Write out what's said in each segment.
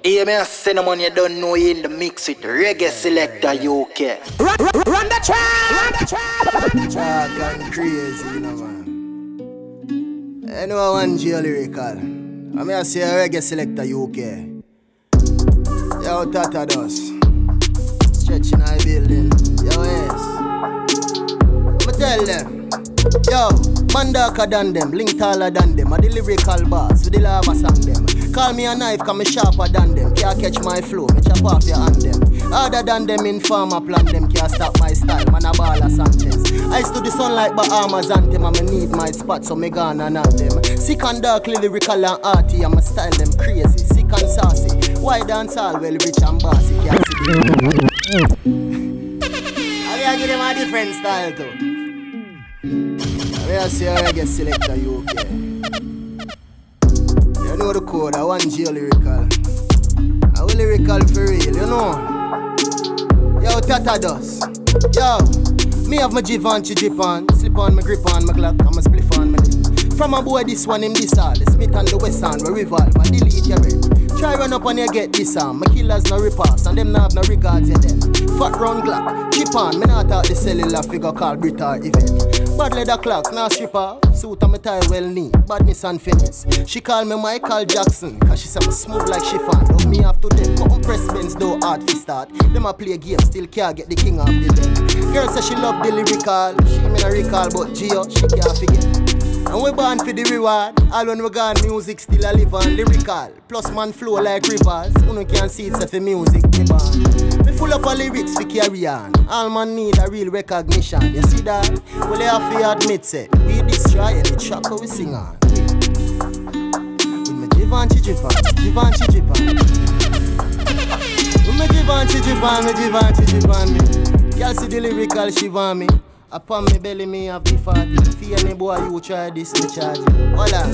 Hear me a cinnamon, you don't know you in the mix with Reggae Selecta UK. Run the track! Run the track! Run the track! And crazy, you know, man. Anyway, one Geo Lyrical. I'm here to say Reggae Selecta UK. Yo, Tata does. Stretching high building. Yo, yes. I'ma tell them. Yo, man darker than them, link taller than them. I the lyrical boss, with the lava song them. Call me a knife, cause me sharper than them. Can't catch my flow, me chop off your hand them. Harder than them, informer plan them. Can't stop my style, man a baller Sanchez. I stood the sunlight Bahamas anthem, and me need my spot, so me gonna knock them. Sick and dark, lyrical and arty, and my style them crazy. Sick and saucy, why dance all well rich and bossy. Can't see them. I give them a different style too. I see Reggae Selecta UK. You know the code, I want Geo Lyrical. I will lyrical for real, you know. Yo, Tata does. Yo, me have my Givenchy drip on, slip on my grip on my Glock, I'm a spliff on my lip. From a boy this one, him this all, the Smith and the West Hand, we revolve and delete your breath. Try run up and you get this on, my killers no rip-offs and them not have no regards you death. Fat round Glock, chip on, me not talk the cellular figure called Brita event. Bad leather clocks, now stripper, suit on my tie well neat, badness and finesse. She call me Michael Jackson, cause she say me smooth like chiffon. Love me after them, cut on press Benz, though hard fi start. Them a play game, still can't get the king off the bed. Girl say she love the lyrical, she me no recall, but Geo, she can't forget. And we born for the reward, all when we gone music still a live on lyrical. Plus man flow like rivers, you can see it's for music we born. Me full up of lyrics for carry on, all man need a real recognition. You see that? Well you have to admit say, we destroy any track we sing on. With me Givenchy Japan. With me Givenchy Japan. Y'all see the lyrical she want me. Upon me belly me have the 40. Fear me boy you try this me charge you. Hola.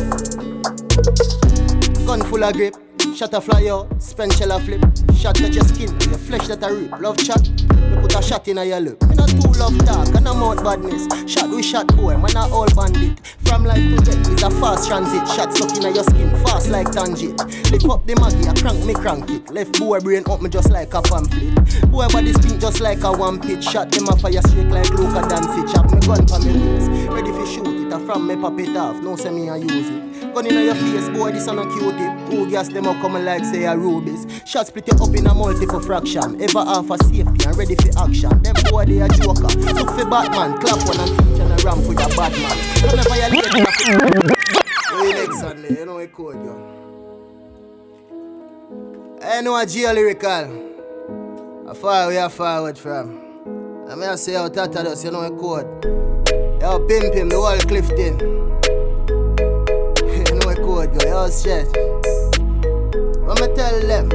Gun full of grip. Shot a fly out. Spend shell a flip. Shot touch your skin. Your flesh that a rip. Love chat. Me put a shot in a your lip. Me not too love talk and I'm out badness. Shot we shot boy. Man a all bandit. From life to death is a fast transit. Shot stuck in a your skin. Fast like tangent. Lift up the maggie. I crank me crank it. Left boy brain up me just like a pamphlet. Boy body spin just like a one pitch. Shot them a fire straight like Luca Dancy. Chop me gun for me wrist. Ready for shoot it. A from me pop it off. No say me a use it. Gun in your face boy this a no cute it. Who gas them up coming like say a rubies. Shot split it up in a multiple fraction. Ever half a safety and ready for action. Them boy they a joker. Look for Batman. Clap one and teach and a ramp with a bad man. Come never you late. Hey next Sunday, you know we code yo. I know a Geo Lyrical. How far we are forward from. I may say how Tata does, you know we code. Yo pimp him, the whole Clifton. You know we code yo, yo stretch. What me tell them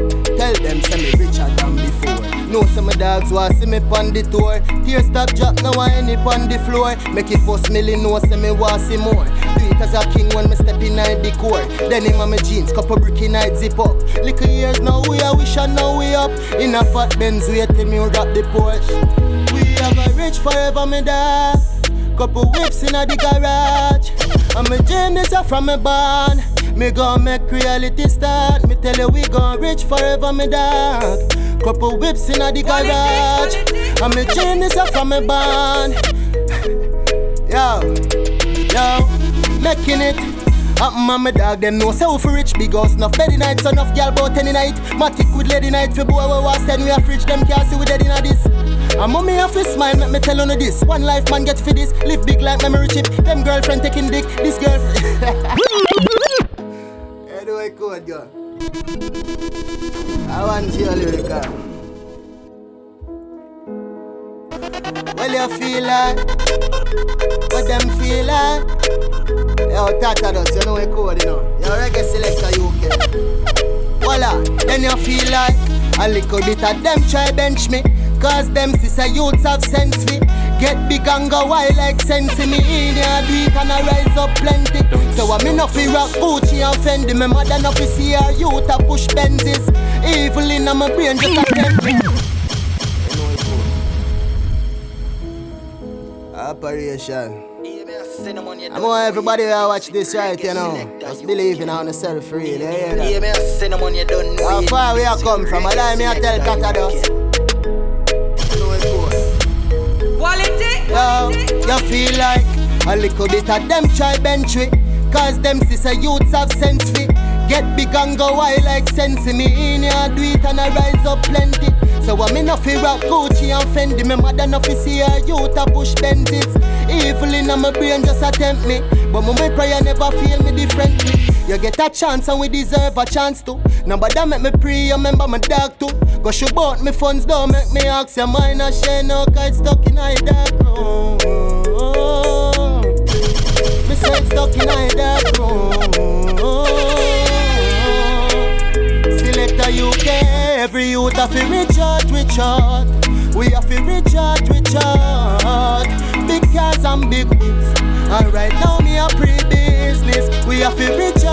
say me richer than before. No say my dogs want see me pon the tour. Tear stop drop now I any pon the floor. Make it first million no say me want see more. Do it as a king when me step in the core. Then him and my jeans, couple bricky night zip up. Little years now we a wish and now we up. In a fat Benz wait till me wrap the Porsche. We are gonna rich forever me dog. Couple whips in the garage. And my genius are from my barn. Me gon' make reality start. Me tell you we gon' rich forever me dog. Couple whips in the garage. And my genius are from my barn. Yo, making it. And my dog them know so for rich big house. Enough bed nights, enough girl bout any night. Matic with lady night for boy we was 10 we a fridge them can't see we dead inna this. And mommy have to smile, make me tell you this. One life man get for this, live big like memory chip. Them girlfriend taking dick, this girlfriend. Anyway, code girl. I want Geo Lyrical. Well you feel like, what them feel like. Yo Tata does, you know we code you know. Yo Reggae Selecta UK. Voila, then you feel like a little bit of them try bench me. Cause them sister youths have sense me. Get big and go wild like sense me. In here do it and I rise up plenty. So I me no fi rock Gucci and Fendi. Me mother no fi see her youth a push Benzes. Evil in my brain just a tempt me. Operation. I want everybody who watch this right, you know. Just believing on yourself, really. Yeah, how far we are come from? Allow me to tell Kakados. Yo, you feel like a little bit of them try bench we. Cause them sister youths have sense fi. Get big and go wild like sense me in ya. Do it and I rise up plenty. So I'm enough fi rock Gucci and Fendi. Me mother enough fi see a youth a push Benzes. Evil in my brain just attempt me. But my prayer never feel me differently. You get a chance and we deserve a chance too. Nobody make me pray, you remember my dog too. Go show bout me funds, don't make me ask your mind a share no kite stuck in a dark room. Me say stuck in a dark room. Selecta UK, every youth have to reach out. We have to reach out. Big cars and big whips. And right now me a pre-business. We have to reach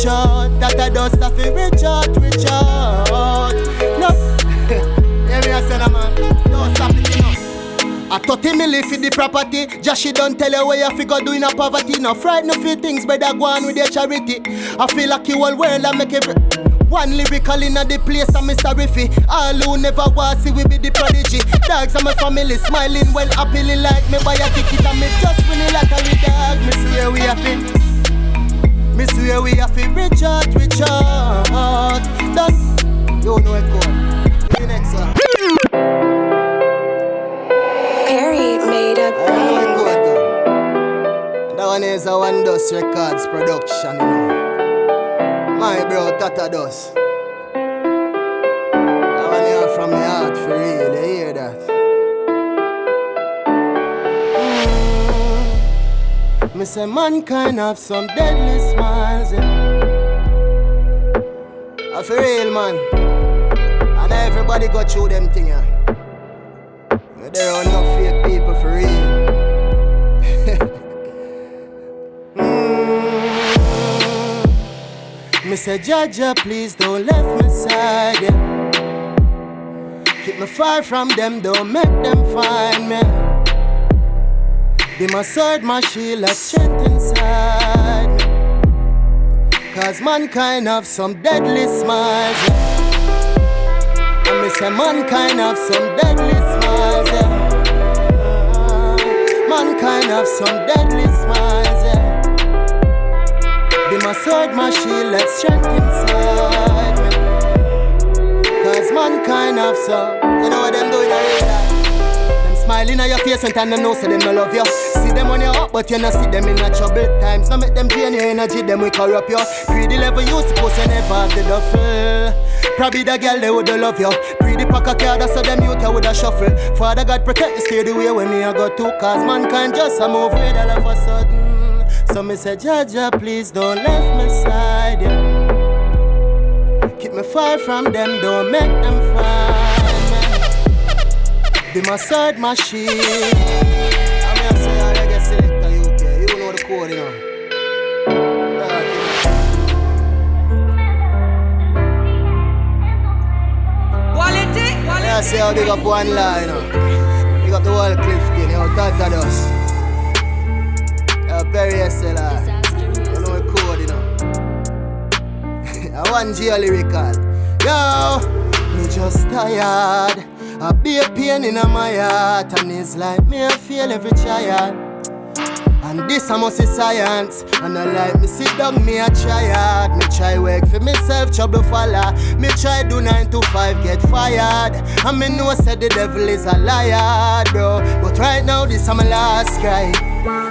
out. That I just have to reach out. No, hear me a say no man. Don't stop it enough. I 30 million for the property. Just she don't tell you where you figure doing a poverty. No fright, no few things, better go on with your charity. I feel like you all world I make every one lyrical in the place, I'm sorry for all who never was, see we be the prodigy. Dogs and my family smiling well happily like me buy a ticket and me just winning like a dog. Me swear we have it. Me swear we have it. Reach out. Done. You know it go. The next one. Perry made a bang. That one is a One Dust Records production, you know. My bro, Tata Dos. That one here from the heart for real, you hear that? Me say mankind have some deadly smiles, yeah. For real, man. And everybody go through them thing, yeah. There are no fake people for real. Me say, Jaja, please don't left me side, yeah. Keep me far from them, don't make them find me. Be my sword, my shield, like strength inside me. Cause mankind have some deadly smiles, yeah. And me say, mankind have some deadly smiles, yeah. Mankind have some deadly smiles, yeah. Be my sword, my shield, let's strength inside me. Cause mankind have some. You know what them doing already? Them smiling at your face and time them know so them no love you. See them on your up but you no see them in a trouble times. No make them drain your energy, them we corrupt you. Pre the level you suppose you never have the duffel. Probably the girl they woulda love you. Pre the pack of card so them youth you woulda shuffle. Father God protect me, steer the way when me I go to. Cause mankind just a move with all of a sudden. So me say, Jaja, please don't left me side, yeah. Keep me far from them, don't make them find me. Be my sword, my shield. I'm here to say, Reggae Selecta UK. You know the code, you know. Quality. I say, I'll big up one line, you know. Big up the whole Clifton, you know, Tata Dos. Very SLR. You know the code, you know. I want Geo Lyrical. Yo, me just tired. I be a pain in my heart. And it's like me I feel every child. And this I must say science. And I like me sit down, me a try hard. Me try work for myself, trouble follow. Me try do 9 to 5, get fired. And me know said the devil is a liar, bro. But right now this is my last cry.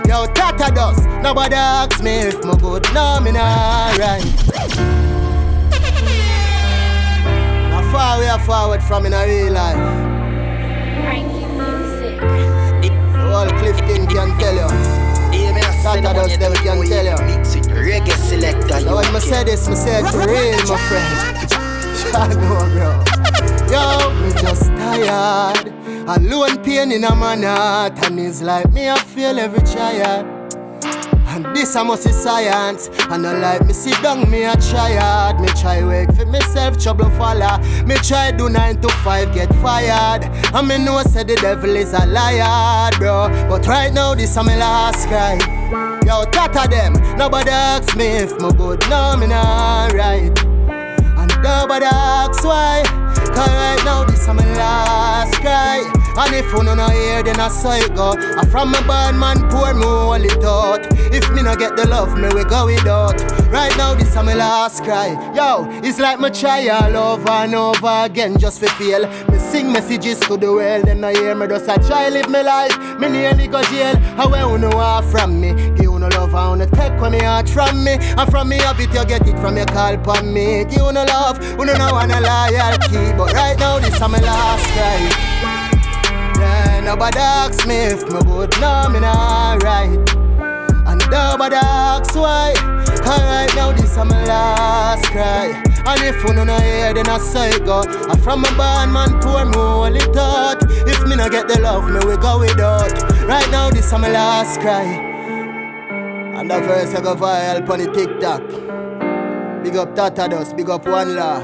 Yo, Tata Dos, nobody asks me if my good, no, me not right. How far we are forward from in a real life. Reggae music. All Clifton can tell you. Tata Dos, them can tell you. Reggae Selecta UK. So when I say this, I say it for real, my friend. I know, bro. Yo, me just tired. Alone pain in my heart. And it's like me I feel every child. And this I must is science. And no like me sit down, me a try hard. Me try work for myself, trouble follow. Me try do 9 to 5, get fired. And me know say the devil is a liar, bro. But right now this a my last cry. Yo, tata them, nobody ask me if me good, no me not right. And nobody ask why. Cause right now this a my last cry. And if you no hear then I saw it go. I from my bad man pour me all it out. If me no get the love me we go without. Right now this a my last cry. Yo, it's like me try all over and over again just for feel. Me sing messages to the world then I hear me just a try live my life. Me nearly go jail. How you know what from me? Give you no love and you take when me heart from me. And from me have it you get it from your call upon me. Give you no love, you no want no loyalty. But right now this a my last cry. Yeah, nobody ask me if me good, no me not right. And nobody ask why. Cause right now this a my last cry. And if you no hear then I say it go. I from a band man pour me all it out. If me no get the love me we go without. Right now this a my last cry. And the verse I go viral pon the TikTok. Big up Tata Dust, big up One Law.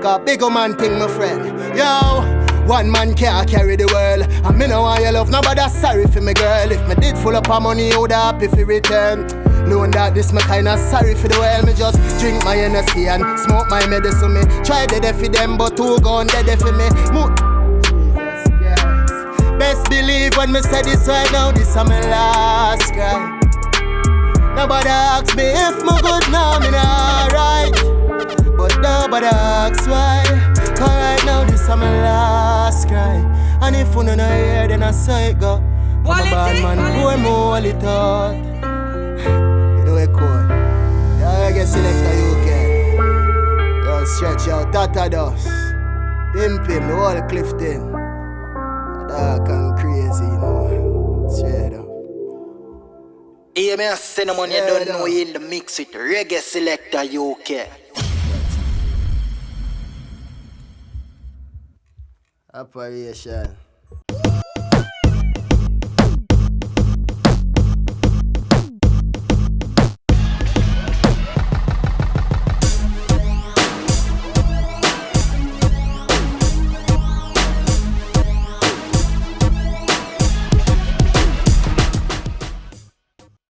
Cause big up man thing my friend. Yo, one man can't carry the world. And me no want your love, nobody sorry for me girl. If me did full up of money, you would happy for return. Knowing that this me kinda sorry for the world. Me just drink my Hennessy and smoke my medicine. Me try dead for them, but two gone dead for me. Jesus Christ. Best believe when me say this right now, this is my last cry. Nobody ask me if me good, now me not right. But nobody asks why. Cause right now this is my last cry. And if you no hear then I say it go. From a bad man pour me all it out. You know it cool. Yeah, Reggae Selecta UK. Yo, stretch out Tata Dust. Pimp him, the whole Clifton. Dark and crazy, you know. Straight up. Hear me a cinnamon, you don't know you in the mix with Reggae Selecta UK. Operation.